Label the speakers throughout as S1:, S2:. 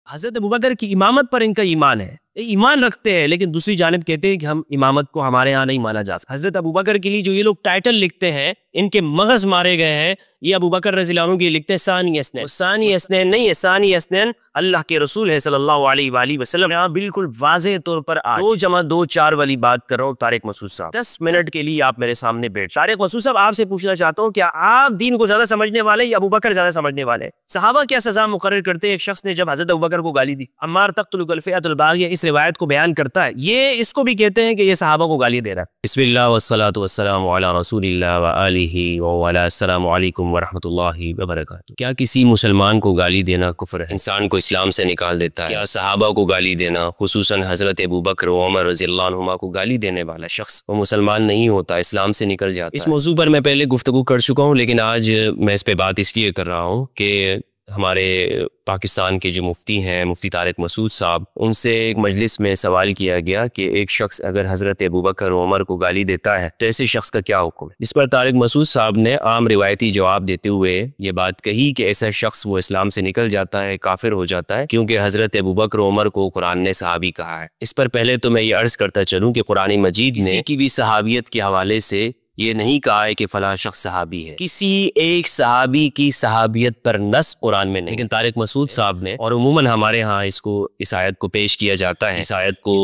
S1: حضرت ابوبکر کی امامت پر ان کا ایمان ہے، ایمان رکھتے ہیں، لیکن دوسری جانب کہتے ہیں کہ ہم امامت کو ہمارے ہاں نہیں مانا جا سکتا۔ حضرت ابوبکر کے لیے جو یہ لوگ ٹائٹل لکھتے ہیں، ان کے مغز مارے گئے ہیں، یہ ابوبکر رضی اللہ عنہ کے لکھتے ہیں ثانی اثنین، ثانی اثنین نہیں ہے، ثانی اثنین اللہ کے رسول ہے صلی اللہ علیہ وآلہ وسلم۔ یہاں بالکل واضح طور پر 2+2=4 والی بات کر رہا ہوں طارق مسعود صاحب۔ 10 منٹ کے لیے آپ میرے سامنے بیٹھ۔ طارق مسعود صاحب، آپ سے پوچھنا چاہتا ہوں، کیا آپ دین کو زیادہ سمجھنے والے یا ابوبکر زیادہ سمجھنے والے؟ صحابہ کیا سزا مقرر کرتے ہیں ایک شخص نے جب حضرت ابوبکر کو گالی دی؟ عمار تقتلک الفئۃ الباغیہ اس روایت کو بیان کرتا ہے، یہ اس کو بھی کہتے ہیں کہ یہ صحابہ کو گالی دے رہا ہے۔ بسم اللہ والصلاۃ والسلام علی رسول اللہ وآلہ وعلی السلام علیکم ورحمۃ اللہ وبرکاتہ۔ کیا کسی مسلمان کو گالی دینا کفر ہے؟ انسان کو اسلام سے نکال دیتا ہے؟ کیا صحابہ کو گالی دینا، خصوصاً حضرت ابوبکر و عمر رضی اللہ عنہما کو گالی دینے والا شخص وہ مسلمان نہیں ہوتا، اسلام سے نکل جاتا ہے؟ اس موضوع پر میں پہلے گفتگو کر چکا ہوں، لیکن آج میں اس پہ بات اس لیے کر رہا ہوں کہ ہمارے پاکستان کے جو مفتی ہیں، مفتی طارق مسعود صاحب، ان سے ایک مجلس میں سوال کیا گیا کہ ایک شخص اگر حضرت ابوبکر و عمر کو گالی دیتا ہے تو ایسے شخص کا کیا حکم ہے؟ اس پر طارق مسعود صاحب نے عام روایتی جواب دیتے ہوئے یہ بات کہی کہ ایسا شخص وہ اسلام سے نکل جاتا ہے، کافر ہو جاتا ہے، کیونکہ حضرت ابوبکر و عمر کو قرآن نے صحابی کہا ہے۔ اس پر پہلے تو میں یہ عرض کرتا چلوں کہ قرآن مجید نے کسی کی بھی صحابیت کے حوالے سے یہ نہیں کہا ہے کہ فلاں شخص صحابی ہے، کسی ایک صحابی کی صحابیت پر نص قرآن میں نہیں، لیکن طارق مسعود صاحب نے، اور عموماً ہمارے ہاں اس آیت کو پیش کیا جاتا ہے، اس آیت کو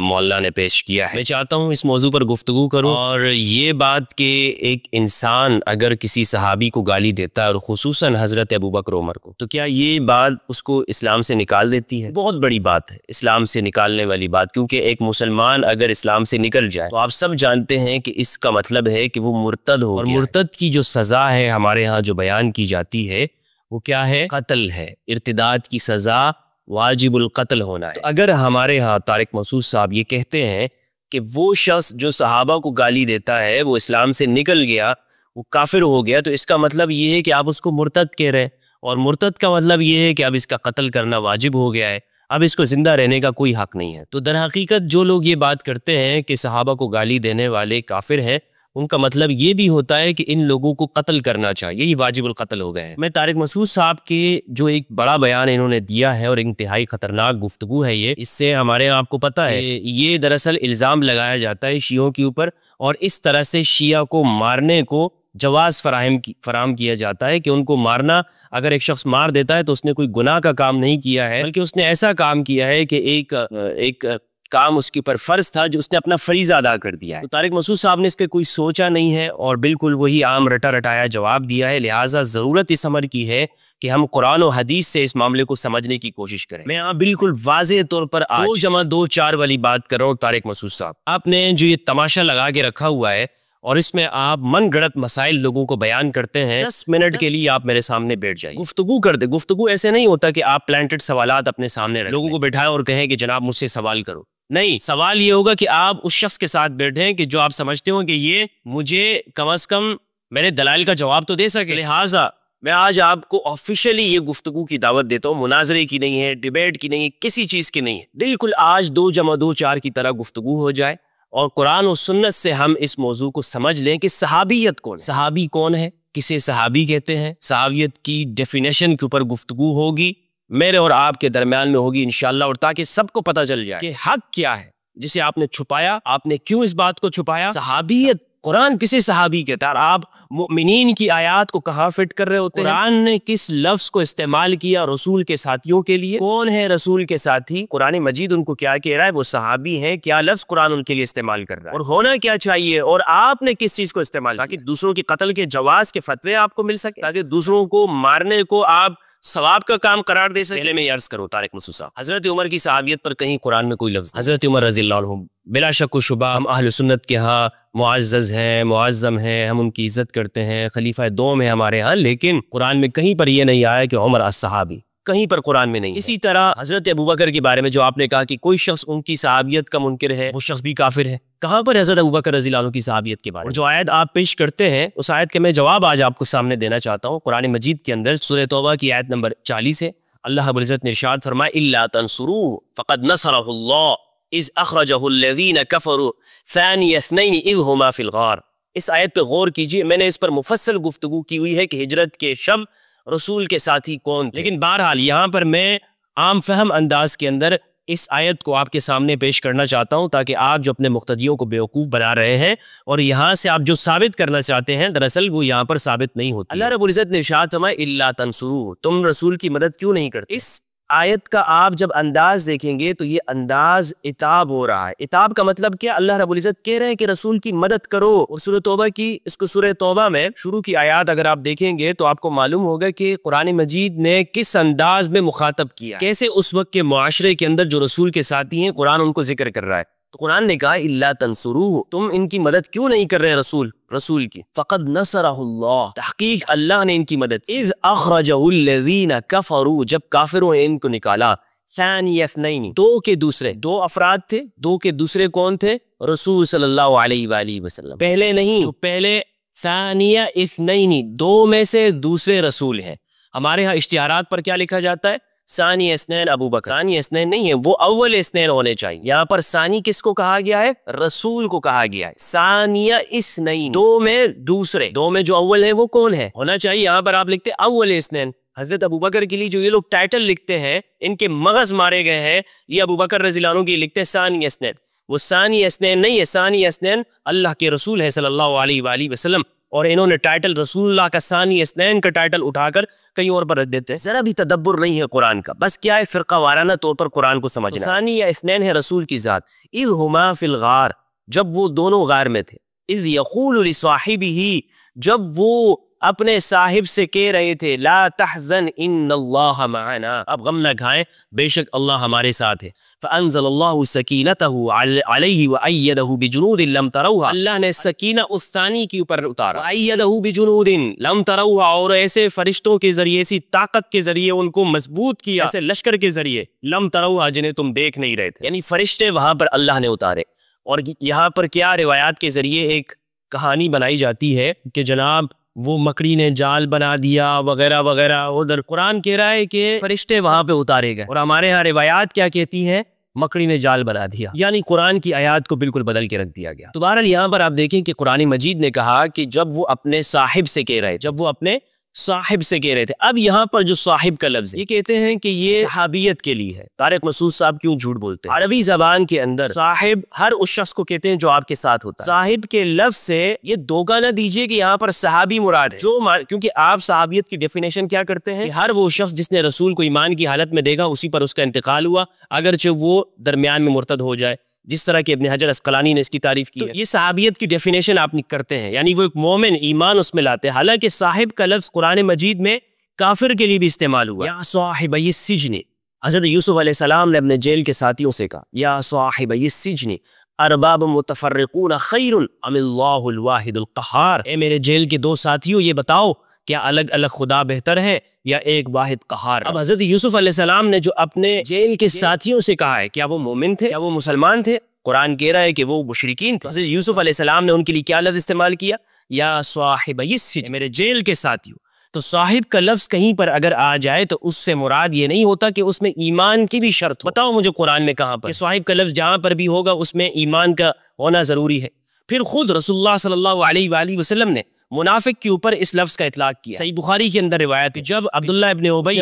S1: مولانا نے پیش کیا ہے۔ میں چاہتا ہوں اس موضوع پر گفتگو کروں، اور یہ بات کہ ایک انسان اگر کسی صحابی کو گالی دیتا ہے اور خصوصاً حضرت ابوبکر عمر کو، تو کیا یہ بات اس کو اسلام سے نکال دیتی ہے؟ بہت بڑی بات ہے اسلام سے نکالنے والی بات، کیونکہ ایک مسلمان اگر اسلام سے نکل جائے تو آپ سب جانتے ہیں کہ اس کا مطلب ہے کہ وہ مرتد ہو گیا، اور مرتد کی جو سزا ہے ہمارے ہاں جو بیان کی جاتی ہے وہ کیا ہے؟ قتل ہے۔ ارتداد کی سزا واجب القتل ہونا ہے۔ تو اگر ہمارے ہاں طارق مسعود صاحب یہ کہتے ہیں کہ وہ شخص جو صحابہ کو گالی دیتا ہے وہ اسلام سے نکل گیا، وہ کافر ہو گیا، تو اس کا مطلب یہ ہے کہ آپ اس کو مرتد کہہ رہے ہیں، اور مرتد کا مطلب یہ ہے کہ اب اس کا قتل کرنا واجب ہو گیا ہے، اب اس کو زندہ رہنے کا کوئی حق نہیں ہے۔ تو در حقیقت جو لوگ یہ بات کرتے ہیں کہ صحابہ کو گالی دینے والے کافر ہیں، ان کا مطلب یہ بھی ہوتا ہے کہ ان لوگوں کو قتل کرنا چاہیے، یہ واجب القتل ہو گئے ہیں۔ میں طارق مسعود صاحب کے جو ایک بڑا بیان انہوں نے دیا ہے اور انتہائی خطرناک گفتگو ہے یہ، اس سے ہمارے آپ کو پتہ ہے یہ دراصل الزام لگایا جاتا ہے شیعوں کے اوپر، اور اس طرح سے شیعہ کو مارنے کو جواز فراہم کیا جاتا ہے کہ ان کو مارنا، اگر ایک شخص مار دیتا ہے تو اس نے کوئی گناہ کا کام نہیں کیا ہے، بلکہ اس نے ایسا کام کیا ہے کہ ایک کام اس کے اوپر فرض تھا جو اس نے اپنا فریضہ ادا کر دیا ہے۔ تو طارق مسعود صاحب نے اس کے کوئی سوچا نہیں ہے اور بالکل وہی عام رٹا رٹایا جواب دیا ہے، لہٰذا ضرورت اس امر کی ہے کہ ہم قرآن و حدیث سے اس معاملے کو سمجھنے کی کوشش کریں۔ میں یہاں بالکل واضح طور پر 2+2=4 والی بات کر رہا ہوں طارق مسعود صاحب۔ آپ نے جو یہ تماشا لگا کے رکھا ہوا ہے اور اس میں آپ من گڑت مسائل لوگوں کو بیان کرتے ہیں، 10 منٹ کے لیے آپ میرے سامنے بیٹھ جائیں، گفتگو کر دیں۔ گفتگو ایسے نہیں ہوتا کہ آپ پلانٹڈ سوالات اپنے سامنے رکھیں، لوگوں کو بٹھائیں اور کہیں کہ جناب مجھ سے سوال کرو، نہیں، سوال یہ ہوگا کہ آپ اس شخص کے ساتھ بیٹھیں کہ جو آپ سمجھتے ہو کہ یہ مجھے کم از کم میرے دلائل کا جواب تو دے سکے۔ لہٰذا میں آج آپ کو آفیشلی یہ گفتگو کی دعوت دیتا ہوں، مناظرے کی نہیں ہے، ڈیبیٹ کی نہیں ہے، کسی چیز کی نہیں ہے، بالکل آج 2+2=4 کی طرح گفتگو ہو جائے اور قرآن و سنت سے ہم اس موضوع کو سمجھ لیں کہ صحابیت کون ہے، صحابی کون ہے، کسے صحابی کہتے ہیں، صحابیت کی ڈیفینیشن کے اوپر گفتگو ہوگی، میرے اور آپ کے درمیان میں ہوگی انشاءاللہ، اور تاکہ سب کو پتہ چل جائے کہ حق کیا ہے جسے آپ نے چھپایا، آپ نے کیوں اس بات کو چھپایا، صحابیت، قرآن کسے صحابی کہتا ہے، اور آپ مؤمنین کی آیات کو کہاں فٹ کر رہے ہوتے ہیں، قرآن نے کس لفظ کو استعمال کیا رسول کے ساتھیوں کے لیے، کون ہے رسول کے ساتھی، قرآن مجید ان کو کیا کہہ رہا ہے، وہ صحابی ہیں، کیا لفظ قرآن ان کے لیے استعمال کر رہا ہے، اور ہونا کیا چاہیے، اور آپ نے کس چیز کو استعمال، تاکہ دوسروں کے قتل کے جواز کے فتوے آپ کو مل سکے، تاکہ دوسروں کو مارنے کو آپ ثواب کا کام قرار دے سکے۔ پہلے میں یہ عرض کروں طارق مسعود صاحب، حضرت عمر کی صحابیت پر کہیں قرآن میں کوئی لفظ، حضرت عمر رضی اللہ عنہ بلا شک و شبہ ہم اہل سنت کے ہاں معزز ہیں، معظم ہیں، ہم ان کی عزت کرتے ہیں، خلیفہ دوم ہے ہمارے ہاں، لیکن قرآن میں کہیں پر یہ نہیں آیا کہ عمر الصحابی، کہیں پر قرآن میں نہیں۔ اسی طرح حضرت ابوبکر کے بارے میں جو آپ نے کہا کہ کوئی شخص ان کی صحابیت کا منکر ہے وہ شخص بھی کافر ہے، کہاں پر حضرت ابوبکر رضی اللہ عنہ کی صحابیت کے بارے میں جو آیت آپ پیش کرتے ہیں، اس آیت کے میں جواب آج آپ کو سامنے دینا چاہتا ہوں۔ قرآن مجید کے اندر سورہ توبہ کی آیت نمبر 40 ہے، اللہ رب العزت نے ارشاد فرمایا الا تنصروه فقد نصرہ اللہ اذ اخرجہ الذین کفروا ثانی اثنین اذ ہما فی الغار۔ اس آیت پہ غور کیجئے، میں نے اس پر مفصل گفتگو کی ہوئی ہے کہ ہجرت کے شب رسول کے ساتھی کون تھے، لیکن بہرحال یہاں پر میں عام فہم انداز کے اندر اس آیت کو آپ کے سامنے پیش کرنا چاہتا ہوں تاکہ آپ جو اپنے مقتدیوں کو بیوقوف بنا رہے ہیں اور یہاں سے آپ جو ثابت کرنا چاہتے ہیں دراصل وہ یہاں پر ثابت نہیں ہوتی۔ اللہ رب العزت نے ارشاد فرمایا الا تنصروہ، تم رسول کی مدد کیوں نہیں کرتے؟ اس آیت کا آپ جب انداز دیکھیں گے تو یہ انداز عتاب ہو رہا ہے۔ عتاب کا مطلب کیا؟ اللہ رب العزت کہہ رہے ہیں کہ رسول کی مدد کرو، اور سورہ توبہ کی اس کو سورہ توبہ میں شروع کی آیات اگر آپ دیکھیں گے تو آپ کو معلوم ہوگا کہ قرآن مجید نے کس انداز میں مخاطب کیا، کیسے اس وقت کے معاشرے کے اندر جو رسول کے ساتھی ہیں قرآن ان کو ذکر کر رہا ہے۔ تو قرآن نے کہا الا تنصروہ، تم ان کی مدد کیوں نہیں کر رہے رسول کی؟ فقد نصرہ اللہ، تحقیق اللہ نے ان کی مدد۔ اذ اخرجہ الذین کفروا، جب کافروں نے ان کو نکالا، ثانی اثنین، دو کے دوسرے، دو افراد تھے، دو کے دوسرے کون تھے؟ رسول صلی اللہ علیہ وآلہ وسلم، پہلے نہیں، تو پہلے ثانیہ اثنین، دو میں سے دوسرے رسول ہیں۔ ہمارے ہاں اشتہارات پر کیا لکھا جاتا ہے؟ ثانی اثنین ابو بکر، ثانی اثنین نہیں ہے، وہ اول اثنین ہونے چاہیے۔ یہاں پر ثانی کس کو کہا گیا ہے؟ رسول کو کہا گیا ہے۔ ثانیہ اثنین، دو میں دوسرے، دو میں جو اول ہے وہ کون ہے؟ ہونا چاہیے یہاں پر آپ لکھتے اول اثنین۔ حضرت ابو بکر کے لیے جو یہ لوگ ٹائٹل لکھتے ہیں ان کے مغز مارے گئے ہیں، یہ ابو بکر رضی اللہ عنہ کے لکھتے ہیں ثانی اثنین، وہ ثانی اثنین نہیں ہے، ثانی اثنین اللہ کے رسول ہے صلی اللہ علیہ وآلہ وسلم، اور انہوں نے ٹائٹل رسول اللہ کا ثانی اثنین کا ٹائٹل اٹھا کر کہیں اور پر رکھ دیتے ہیں۔ ذرا بھی تدبر نہیں ہے قرآن کا، بس کیا ہے فرقہ وارانہ طور پر قرآن کو سمجھنا۔ ثانی یا اثنین ہے رسول کی ذات۔ اذ ہما فی الغار، جب وہ دونوں غار میں تھے، اذ یقول لصاحبہ، جب وہ اپنے صاحب سے کہہ رہے تھے لا تحزن ان اللہ معنا، اب غم نہ کھائیں بے شک اللہ ہمارے ساتھ ہے۔ فانزل اللہ سکینتہ علیہ وایدہ بجنود لم تروها، اللہ نے سکینہ اس ثانی کے اوپر اتارا، وایدہ بجنود لم تروها، اور ایسے فرشتوں کے ذریعے، ایسی طاقت کے ذریعے ان کو مضبوط کیا، ایسے لشکر کے ذریعے، لم تروها جنہیں تم دیکھ نہیں رہے تھے، یعنی فرشتے وہاں پر اللہ نے اتارے۔ اور یہاں پر کیا روایات کے ذریعے ایک کہانی بنائی جاتی ہے کہ جناب وہ مکڑی نے جال بنا دیا وغیرہ وغیرہ، ادھر قرآن کہہ رہا ہے کہ فرشتے وہاں پہ اتارے گئے، اور ہمارے ہاں روایات کیا کہتی ہیں؟ مکڑی نے جال بنا دیا، یعنی قرآن کی آیات کو بالکل بدل کے رکھ دیا گیا۔ تو بہرحال یہاں پر آپ دیکھیں کہ قرآن مجید نے کہا کہ جب وہ اپنے صاحب سے کہہ رہے، جب وہ اپنے صاحب سے کہہ رہے تھے، اب یہاں پر جو صاحب کا لفظ ہے یہ کہتے ہیں کہ یہ صحابیت کے لیے ہے۔ طارق مسعود صاحب کیوں جھوٹ بولتے ہیں؟ عربی زبان کے اندر صاحب ہر اس شخص کو کہتے ہیں جو آپ کے ساتھ ہوتا ہے۔ صاحب کے لفظ سے یہ دھوکہ نہ دیجئے کہ یہاں پر صحابی مراد ہے، کیونکہ آپ صحابیت کی ڈیفینیشن کیا کرتے ہیں کہ ہر وہ شخص جس نے رسول کو ایمان کی حالت میں دیکھا اسی پر اس کا انتقال ہوا، اگرچہ وہ درمیان میں مرتد ہو جائے، جس طرح کہ ابن حجر اسقلانی نے اس کی تعریف کی ہے۔ یہ صحابیت کی ڈیفینیشن آپ کرتے ہیں، یعنی وہ ایک مومن ایمان اس میں لاتے ہیں، حالانکہ صاحب کا لفظ قرآن مجید میں کافر کے لیے بھی استعمال ہوا۔ یا صاحبی السجن، حضرت یوسف علیہ السلام نے اپنے جیل کے ساتھیوں سے کہا یا صاحبی السجن ارباب متفرقون خیر ام اللہ الواحد القہار، اے میرے جیل کے دو ساتھیوں یہ بتاؤ کیا الگ الگ خدا بہتر ہے یا ایک واحد قہار؟ اب حضرت یوسف علیہ السلام نے جو اپنے جیل کے ساتھیوں سے کہا ہے، کیا وہ مومن تھے؟ کیا وہ مسلمان تھے؟ قرآن کہہ رہا ہے کہ وہ مشرکین تھے۔ حضرت یوسف علیہ السلام نے ان کے لیے کیا لفظ استعمال کیا؟ یا صاحبی السجن، میرے جیل کے ساتھیوں۔ تو صاحب کا لفظ کہیں پر اگر آ جائے تو اس سے مراد یہ نہیں ہوتا کہ اس میں ایمان کی بھی شرط ہو۔ بتاؤ مجھے قرآن میں کہاں پر کہ صاحب کا لفظ جہاں پر بھی ہوگا اس میں ایمان کا ہونا ضروری ہے؟ پھر خود رسول اللہ صلی اللہ علیہ وآلہ وسلم نے منافق کے اوپر اس لفظ کا اطلاق کیا۔ صحیح بخاری کے اندر روایت ہے، جب عبداللہ ابن ابی نے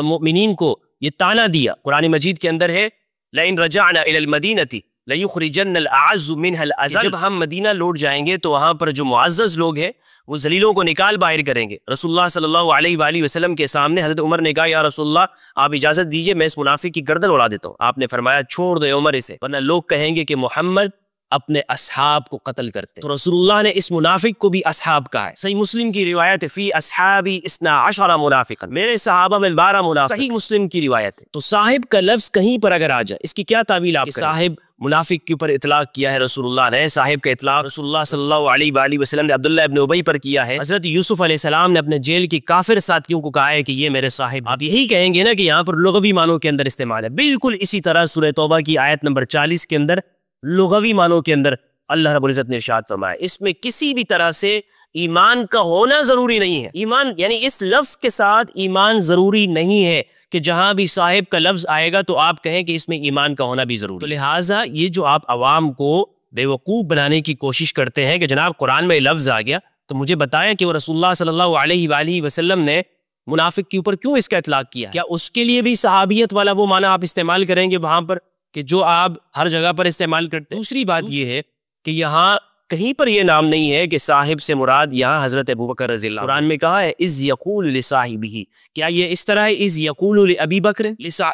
S1: مؤمنین کو یہ طعنہ دیا، قرآن مجید کے اندر ہے لئن رجعنا الی المدینۃ لَيُخْرِجَنَّ الْأَعَزُّ مِنْهَا الْأَذَلَّ، جب ہم مدینہ لوٹ جائیں گے تو وہاں پر جو معزز لوگ ہیں وہ ذلیلوں کو نکال باہر کریں گے۔ رسول اللہ صلی اللہ علیہ وآلہ وسلم کے سامنے حضرت عمر نے کہا یا رسول اللہ آپ اجازت دیجئے میں اس منافق کی گردن اڑا دیتا ہوں۔ آپ نے فرمایا چھوڑ دے عمر اسے، ورنہ لوگ کہیں گے کہ محمد اپنے اصحاب کو قتل کرتے۔ تو رسول اللہ نے اس منافق کو بھی اصحاب کہا ہے۔ صحیح مسلم کی روایت ہے فی اصحابی 12 منافقا، میرے صحابہ میں 12 منافق، صحیح مسلم کی روایت ہے۔ تو صاحب کا لفظ کہیں پر اگر آ جائے اس کی کیا تعویل آپ کریں؟ صاحب منافق کے اوپر اطلاق کیا ہے رسول اللہ نے، صاحب کا اطلاق رسول اللہ صلی اللہ علیہ وآلہ وسلم نے عبداللہ ابن ابی پر کیا ہے۔ حضرت یوسف علیہ السلام نے اپنے جیل کے کافر ساتھیوں کو کہا ہے کہ یہ میرے صاحب، آپ یہی کہیں گے نا کہ یہاں پر لغوی معنوں کے اندر استعمال ہے۔ بالکل اسی طرح سورہ توبہ کی آیت نمبر 40 کے اندر لغوی معنوں کے اندر اللہ رب العزت نے ارشاد فرمایا اس میں کسی بھی طرح سے ایمان کا ہونا ضروری نہیں ہے۔ ایمان یعنی اس لفظ کے ساتھ ایمان ضروری نہیں ہے کہ جہاں بھی صاحب کا لفظ آئے گا تو آپ کہیں کہ اس میں ایمان کا ہونا بھی ضروری۔ تو لہٰذا یہ جو آپ عوام کو بے وقوف بنانے کی کوشش کرتے ہیں کہ جناب قرآن میں لفظ آ گیا تو مجھے بتائیں کہ وہ رسول اللہ صلی اللہ علیہ وآلہ وسلم نے منافق کے اوپر کیوں اس کا اطلاق کیا؟ کیا اس کے لیے بھی صحابیت والا وہ معنی آپ استعمال کریں گے وہاں پر کہ جو آپ ہر جگہ پر استعمال کرتے ہیں؟ دوسری بات یہ ہے کہ یہاں کہیں پر یہ نام نہیں ہے کہ صاحب سے مراد یہاں حضرت ابوبکر رضی اللہ عنہ۔ قرآن میں کہا ہے اذ یقول لصاحبہ، کیا یہ اس طرح ہے اذ یقول لابی بکر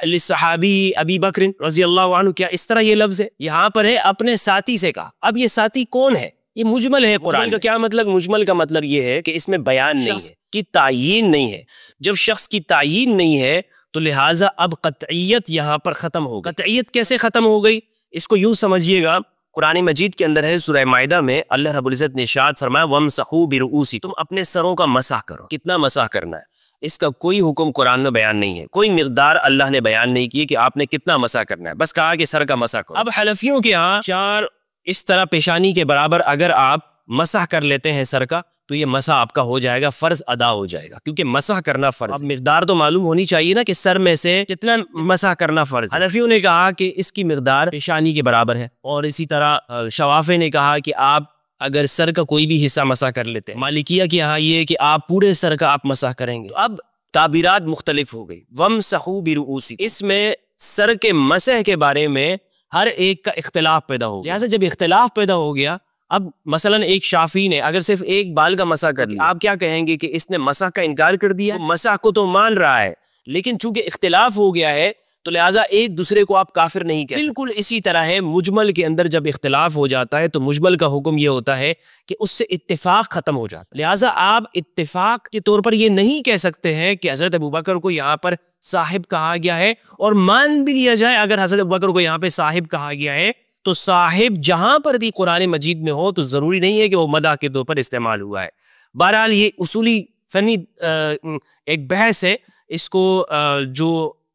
S1: لصحابی ابی بکر رضی اللہ عنہ، کیا اس طرح یہ لفظ ہے؟ یہاں پر ہے اپنے ساتھی سے کہا۔ اب یہ ساتھی کون ہے؟ یہ مجمل ہے قرآن کا۔ کیا مطلب مجمل کا؟ مطلب یہ ہے کہ اس میں بیان نہیں ہے، کی تعیین نہیں ہے۔ جب شخص کی تعیین نہیں ہے تو لہٰذا اب قطعیت یہاں پر ختم ہو گئی۔ قطعیت کیسے ختم ہو گئی؟ اس کو یوں سمجھیے گا، قرآن مجید کے اندر ہے سورہ مائدہ میں اللہ رب العزت نے ارشاد فرمایا وَامْسَحُوا بِرُؤُوسِكُمْ، تم اپنے سروں کا مسح کرو۔ کتنا مسح کرنا ہے اس کا کوئی حکم قرآن میں بیان نہیں ہے، کوئی مقدار اللہ نے بیان نہیں کی کہ آپ نے کتنا مسح کرنا ہے، بس کہا کہ سر کا مسح کرو۔ اب حنفیوں کے ہاں 4 اس طرح پیشانی کے برابر اگر آپ مسح کر لیتے ہیں سر کا تو یہ مسح آپ کا ہو جائے گا، فرض ادا ہو جائے گا، کیونکہ مسح کرنا فرض۔ اب مقدار تو معلوم ہونی چاہیے نا کہ سر میں سے کتنا مسح کرنا فرض۔ حنفیوں نے کہا کہ اس کی مقدار پیشانی کے برابر ہے، اور اسی طرح شوافی نے کہا کہ آپ اگر سر کا کوئی بھی حصہ مسح کر لیتے ہیں۔ مالکیہ کے یہاں یہ کہ آپ پورے سر کا آپ مسح کریں گے۔ اب تعبیرات مختلف ہو گئی۔ وَامْسَحُوا بِرُؤُوسِكُمْ، اس میں سر کے مسح کے بارے میں ہر ایک کا اختلاف پیدا ہو گیا۔ لہٰذا جب اختلاف پیدا ہو گیا، اب مثلا ایک شافعی نے اگر صرف ایک بال کا مسح کر لیا، آپ کیا کہیں گے کہ اس نے مسح کا انکار کر دیا؟ مسح کو تو مان رہا ہے، لیکن چونکہ اختلاف ہو گیا ہے تو لہٰذا ایک دوسرے کو آپ کافر نہیں کہہ سکتے۔ بالکل اسی طرح ہے مجمل کے اندر جب اختلاف ہو جاتا ہے تو مجمل کا حکم یہ ہوتا ہے کہ اس سے اتفاق ختم ہو جاتا ہے۔ لہٰذا آپ اتفاق کے طور پر یہ نہیں کہہ سکتے ہیں کہ حضرت ابوبکر کو یہاں پر صاحب کہا گیا ہے، اور مان بھی لیا جائے اگر حضرت ابوبکر کو یہاں پہ صاحب کہا گیا ہے تو صاحب جہاں پر بھی قرآن مجید میں ہو تو ضروری نہیں ہے کہ وہ مدح کے طور پر استعمال ہوا ہے۔ بہرحال یہ اصولی فنی ایک بحث ہے، اس کو جو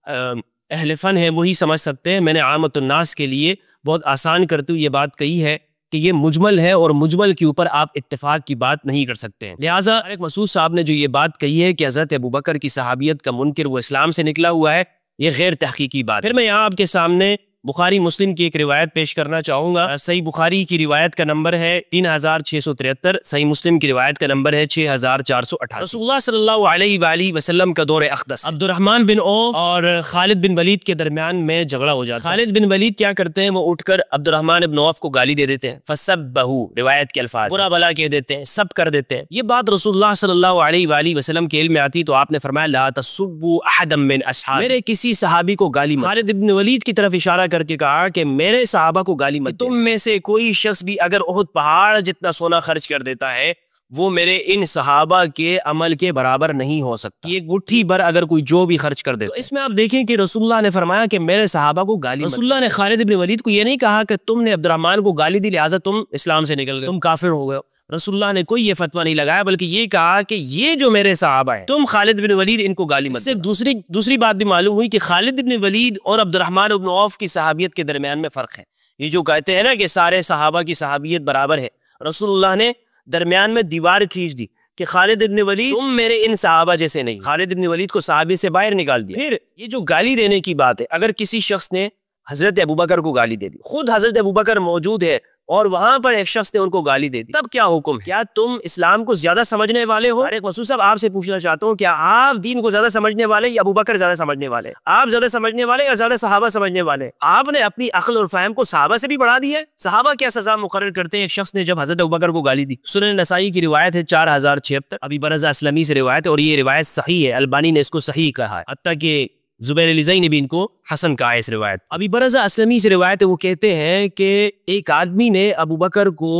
S1: اہل فن ہے وہی سمجھ سکتے ہیں۔ میں نے عامت الناس کے لیے بہت آسان کرتے ہوئے یہ بات کہی ہے کہ یہ مجمل ہے اور مجمل کے اوپر آپ اتفاق کی بات نہیں کر سکتے ہیں۔ لہٰذا طارق مسعود صاحب نے جو یہ بات کہی ہے کہ حضرت ابوبکر کی صحابیت کا منکر وہ اسلام سے نکلا ہوا ہے، یہ غیر تحقیقی بات۔ پھر میں یہاں آپ کے سامنے بخاری مسلم کی ایک روایت پیش کرنا چاہوں گا۔ صحیح بخاری کی روایت کا نمبر ہے 3673، صحیح مسلم کی روایت کا نمبر ہے 6488۔ رسول اللہ صلی اللہ علیہ وآلہ وسلم کا دور اقدس، عبد الرحمن بن عوف اور خالد بن ولید کے درمیان میں جھگڑا ہو جاتا ہے۔ خالد بن ولید کیا کرتے ہیں، وہ اٹھ کر عبد الرحمن بن عوف کو گالی دے دیتے ہیں، فَسَبَّهُ، روایت کے الفاظ برا بلا کہہ دیتے ہیں، سب کر دیتے ہیں۔ یہ بات رسول اللہ صلی اللہ علیہ وآلہ وسلم کے علم میں آتی تو آپ نے فرمایا لا تسبوا احدا من اصحابی، میرے کسی صحابی کو گالی مت۔ خالد بن ولید کی طرف اشارہ کر کے کہا کہ میرے صحابہ کو گالی مت۔ تم میں سے کوئی شخص بھی اگر احد پہاڑ جتنا سونا خرچ کر دیتا ہے وہ میرے ان صحابہ کے عمل کے برابر نہیں ہو سکتا۔ یہ مٹھی بھر اگر کوئی جو بھی خرچ کر دے، تو اس میں آپ دیکھیں کہ رسول اللہ نے فرمایا کہ میرے صحابہ کو گالی مت۔ رسول اللہ نے خالد بن ولید کو یہ نہیں کہا کہ تم نے عبد الرحمن کو گالی دی لہٰذا تم اسلام سے نکل گئے، تم کافر ہو گئے۔ رسول اللہ نے کوئی یہ فتویٰ نہیں لگایا، بلکہ یہ کہا کہ یہ جو میرے صحابہ ہیں تم خالد بن ولید ان کو گالی مت۔ اس سے دوسری بات بھی معلوم ہوئی کہ خالد بن ولید اور عبد الرحمن بن عوف کی صحابیت کے درمیان میں فرق ہے۔ یہ جو کہتے ہیں نا کہ سارے صحابہ کی صحابیت برابر ہے، رسول اللہ نے درمیان میں دیوار کھینچ دی کہ خالد بن ولید تم میرے ان صحابہ جیسے نہیں۔ خالد بن ولید کو صحابی سے باہر نکال دیا۔ پھر یہ جو گالی دینے کی بات ہے، اگر کسی شخص نے حضرت ابوبکر کو گالی دے دی، خود حضرت ابوبکر موجود ہے اور وہاں پر ایک شخص نے ان کو گالی دے دی، تب کیا حکم ہے؟ کیا تم اسلام کو زیادہ سمجھنے والے ہو؟ طارق مسعود صاحب آپ سے پوچھنا چاہتا ہوں، کیا آپ دین کو زیادہ سمجھنے والے یا ابوبکر زیادہ سمجھنے والے؟ آپ زیادہ سمجھنے والے یا زیادہ صحابہ سمجھنے والے؟ آپ نے اپنی عقل اور فہم کو صحابہ سے بھی بڑھا دیا ہے۔ صحابہ کیا سزا مقرر کرتے ہیں ایک شخص نے جب حضرت ابوبکر کو گالی دی؟ سنن نسائی کی روایت ہے 4076، ابی برزہ اسلمی سے روایت ہے، اور یہ روایت صحیح ہے، البانی نے اس کو صحیح کہا ہے، حتیٰ کہ زبیر الزئی نے بھی ان کو حسن کہا ہے اس روایت۔ ابی برزہ اسلمی سے روایت ہے، وہ کہتے ہیں کہ ایک آدمی نے ابوبکر کو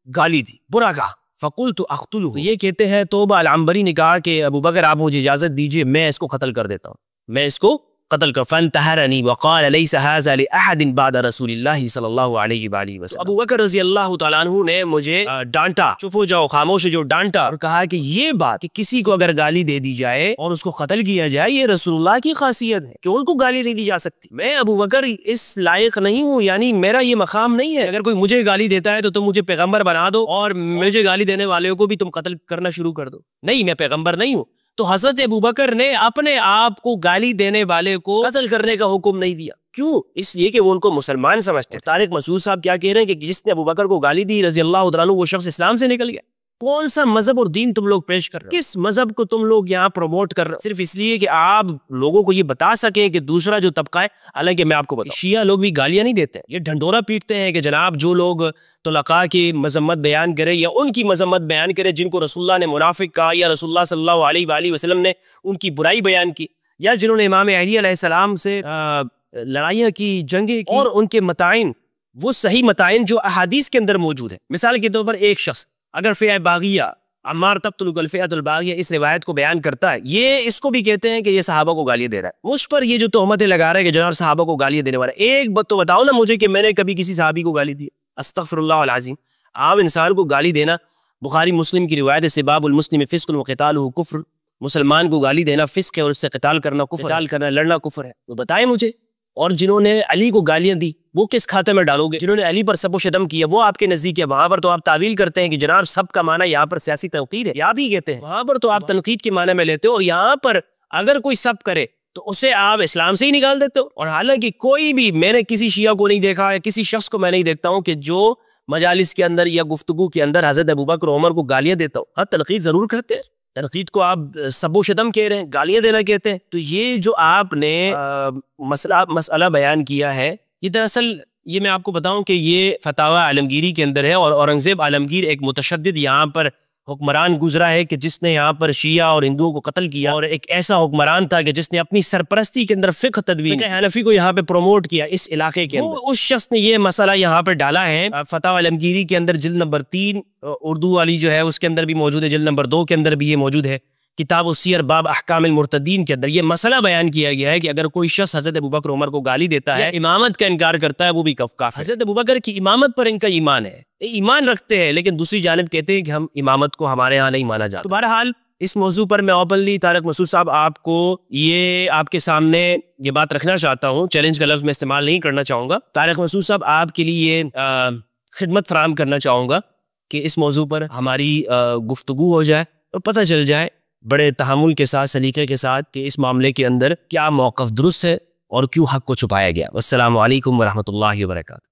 S1: گالی دی، برا کہا، فقلت اقتلہ، یہ کہتے ہیں توبہ العنبری نے کہا کہ ابوبکر آپ مجھے اجازت دیجئے میں اس کو قتل کر دیتا ہوں، میں اس کو قتل کر۔ فانتحرنی وقال لیس هذا لاحد بعد رسول اللہ صلی اللہ علیہ وآلہ وسلم، ابوبکر رضی اللہ تعالیٰ عنہ نے مجھے ڈانٹا، چپ ہو جاؤ، خاموش جو ڈانٹا، اور کہا کہ یہ بات کہ کسی کو اگر گالی دے دی جائے اور اس کو قتل کیا جائے یہ رسول اللہ کی خاصیت ہے کہ ان کو گالی نہیں دی جا سکتی۔ میں ابوبکر اس لائق نہیں ہوں، یعنی میرا یہ مقام نہیں ہے، اگر کوئی مجھے گالی دیتا ہے تو تم مجھے پیغمبر بنا دو اور مجھے گالی دینے والوں کو بھی تم قتل کرنا شروع کر دو، نہیں میں پیغمبر نہیں ہوں۔ تو حضرت ابوبکر نے اپنے آپ کو گالی دینے والے کو قتل کرنے کا حکم نہیں دیا، کیوں؟ اس لیے کہ وہ ان کو مسلمان سمجھتے۔ طارق مسعود صاحب کیا کہہ رہے ہیں کہ جس نے ابوبکر کو گالی دی رضی اللہ عنہ وہ شخص اسلام سے نکل گیا۔ کون سا مذہب اور دین تم لوگ پیش کر رہے ہو؟ کس مذہب کو تم لوگ یہاں پروموٹ کر رہے ہو صرف اس لیے کہ آپ لوگوں کو یہ بتا سکیں کہ دوسرا جو طبقہ ہے؟ حالانکہ میں آپ کو بتاؤں شیعہ لوگ بھی گالیاں نہیں دیتے، یہ ڈھنڈورا پیٹتے ہیں کہ جناب جو لوگ طلقاء کی مذمت بیان کرے یا ان کی مذمت بیان کرے جن کو رسول اللہ نے منافق کہا یا رسول اللہ صلی اللہ علیہ وآلہ وسلم نے ان کی برائی بیان کی، یا جنہوں نے امام علی علیہ السلام سے لڑائیاں کی، جنگیں کی، اور ان کے متائن وہ صحیح متائن جو احادیث کے اندر موجود ہیں. مثال کے طور پر ایک شخص اگر فئہ باغیہ عمار تقتل الفئۃ الباغیہ اس روایت کو بیان کرتا ہے، یہ اس کو بھی کہتے ہیں کہ یہ صحابہ کو گالیاں دے رہا ہے. مجھ پر یہ جو تہمتیں لگا رہا ہے کہ جناب صحابہ کو گالیاں دینے والا، ایک بات تو بتاؤ نا مجھے کہ میں نے کبھی کسی صحابی کو گالی دی؟ استغفر اللہ العظیم. عام انسان کو گالی دینا، بخاری مسلم کی روایت ہے سباب المسلم فسق وقتالہ کفر، مسلمان کو گالی دینا فسق ہے اور اس سے قتال کرنا کفر، قتال کرنا لڑنا کفر ہے. تو بتائیں مجھے. اور جنہوں نے علی کو گالیاں دی وہ کس کھاتے میں ڈالو گے؟ جنہوں نے علی پر سب و شتم کیا وہ آپ کے نزدیک ہے، وہاں پر تو آپ تعویل کرتے ہیں کہ جناب سب کا معنی یہاں پر سیاسی تنقید ہے، یا بھی کہتے ہیں وہاں پر تو آپ تنقید کے معنی میں لیتے ہو، اور یہاں پر اگر کوئی سب کرے تو اسے آپ اسلام سے ہی نکال دیتے ہو. اور حالانکہ کوئی بھی، میں نے کسی شیعہ کو نہیں دیکھا ہے، کسی شخص کو میں نہیں دیکھتا ہوں کہ جو مجالس کے اندر یا گفتگو کے اندر حضرت ابوبکر و عمر کو گالیاں دیتا ہو. ہاں تنقید ضرور کرتے ہیں، تنقید کو آپ سب و شتم کہہ رہے ہیں، گالیاں دینا کہتے ہیں. تو یہ جو آپ نے مسئلہ بیان کیا ہے، یہ دراصل یہ میں آپ کو بتاؤں کہ یہ فتاوی عالمگیری کے اندر ہے، اور اورنگزیب عالمگیر ایک متشدد یہاں پر حکمران گزرا ہے کہ جس نے یہاں پر شیعہ اور ہندوؤں کو قتل کیا، اور ایک ایسا حکمران تھا کہ جس نے اپنی سرپرستی کے اندر فقہ تدوین، فقہ حنفی کو یہاں پہ پروموٹ کیا اس علاقے کے اندر. اس شخص نے یہ مسئلہ یہاں پر ڈالا ہے. فتاوی عالمگیری کے اندر جلد نمبر 3 اردو والی جو ہے اس کے اندر بھی موجود ہے، جلد نمبر 2 کے اندر بھی یہ موجود ہے، کتاب السیر باب احکام المرتدین کے اندر یہ مسئلہ بیان کیا گیا ہے کہ اگر کوئی شخص حضرت ابوبکر عمر کو گالی دیتا ہے، امامت کا انکار کرتا ہے، وہ بھی کافر. حضرت ابوبکر کی امامت پر ان کا ایمان ہے، ایمان رکھتے ہیں، لیکن دوسری جانب کہتے ہیں کہ ہم امامت کو ہمارے ہاں نہیں مانا جاتا. تو بہرحال اس موضوع پر میں اوپنلی طارق مسعود صاحب آپ کو یہ آپ کے سامنے یہ بات رکھنا چاہتا ہوں، چیلنج کا لفظ میں استعمال نہیں کرنا چاہوں گا. طارق مسعود صاحب آپ کے لیے خدمت فراہم کرنا چاہوں گا کہ اس موضوع پر ہماری گفتگو ہو جائے اور پتہ چل جائے بڑے تحمل کے ساتھ، سلیقے کے ساتھ، کہ اس معاملے کے اندر کیا موقف درست ہے اور کیوں حق کو چھپایا گیا. والسلام علیکم ورحمۃ اللہ وبرکاتہ.